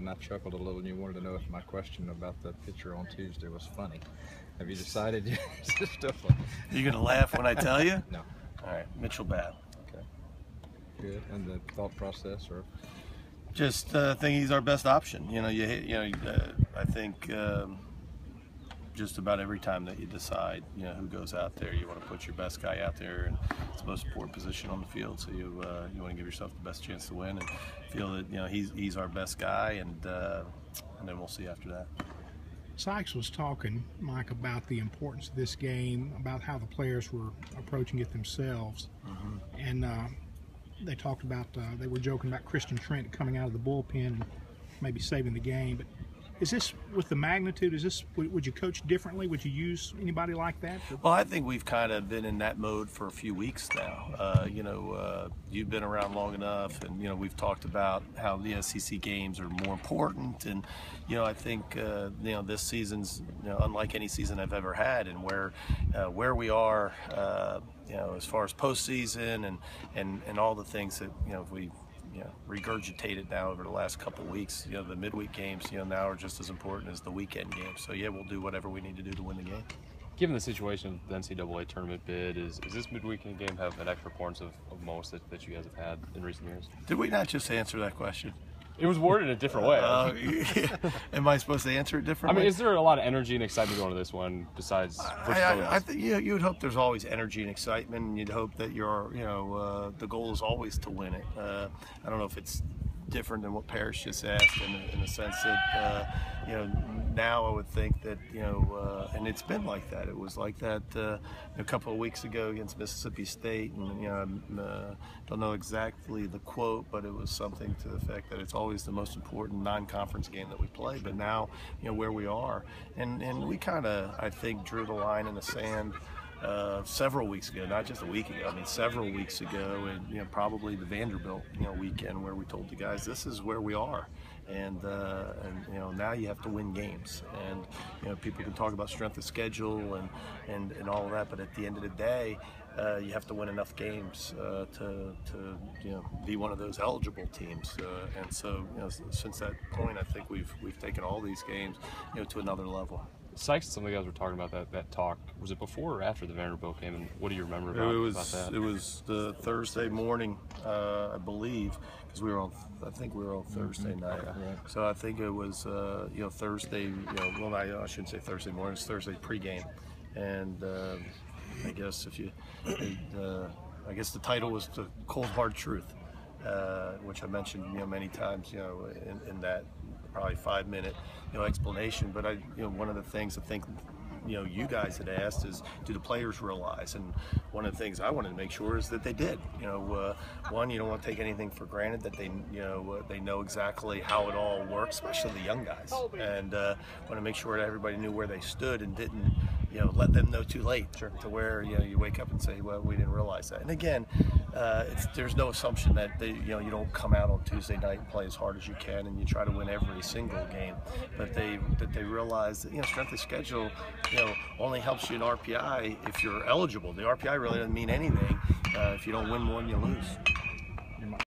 and I chuckled a little, and you wanted to know if my question about the pitcher on Tuesday was funny. Have you decided? Is it still funny? Are you going to laugh when I tell you? No. All right, Mitchell Babb. Okay. Good. And the thought process, or? Just think he's our best option. I think just about every time that you decide, who goes out there, you want to put your best guy out there, and it's the most important position on the field. So you want to give yourself the best chance to win, and feel that he's our best guy, and then we'll see after that. Sykes was talking, Mike, about the importance of this game, about how the players were approaching it themselves, and they talked about they were joking about Christian Trent coming out of the bullpen and maybe saving the game, but. Is this, with the magnitude, would you coach differently? Would you use anybody like that? Well, I think we've kind of been in that mode for a few weeks now. You've been around long enough, and, we've talked about how the SEC games are more important. And, I think, this season's, unlike any season I've ever had, and where we are, as far as postseason and all the things that, we regurgitated now over the last couple of weeks. The midweek games, now are just as important as the weekend games. So yeah, we'll do whatever we need to do to win the game. Given the situation of the NCAA tournament bid, is this midweekend game have an extra importance of most that you guys have had in recent years? Did we not just answer that question? It was worded a different way. Am I supposed to answer it differently? I mean, is there a lot of energy and excitement going to this one besides? I think you would hope there's always energy and excitement, and you'd hope that the goal is always to win it. I don't know if it's different than what Parrish just asked in the sense that now I would think that and it's been like that. It was like that a couple of weeks ago against Mississippi State, and I don't know exactly the quote, but it was something to the effect that it's always the most important non-conference game that we play. But now where we are, and we kind of, I think, drew the line in the sand several weeks ago, not just a week ago. I mean, several weeks ago, and probably the Vanderbilt weekend, where we told the guys this is where we are, and now you have to win games. And people can talk about strength of schedule and all of that, but at the end of the day, you have to win enough games to be one of those eligible teams. And so since that point, I think we've taken all these games to another level. Sykes and some of the guys were talking about that talk. Was it before or after the Vanderbilt game? And what do you remember about that? It was the Thursday morning, I believe, because I think we were on Thursday night. Okay. So I think it was, Thursday. Well, I shouldn't say Thursday morning. It's Thursday pregame, and I guess I guess the title was "The Cold Hard Truth," which I mentioned many times in that probably 5-minute explanation. But one of the things I think you guys had asked is, do the players realize? And one of the things I wanted to make sure is that they did. One, you don't want to take anything for granted, that they know exactly how it all works, especially the young guys, and want to make sure that everybody knew where they stood and didn't let them know too late, to where you wake up and say, well, we didn't realize that. And again, there's no assumption that you don't come out on Tuesday night and play as hard as you can and you try to win every single game, but they realize that strength of schedule only helps you in RPI if you're eligible. The RPI really doesn't mean anything if you don't win one, you lose.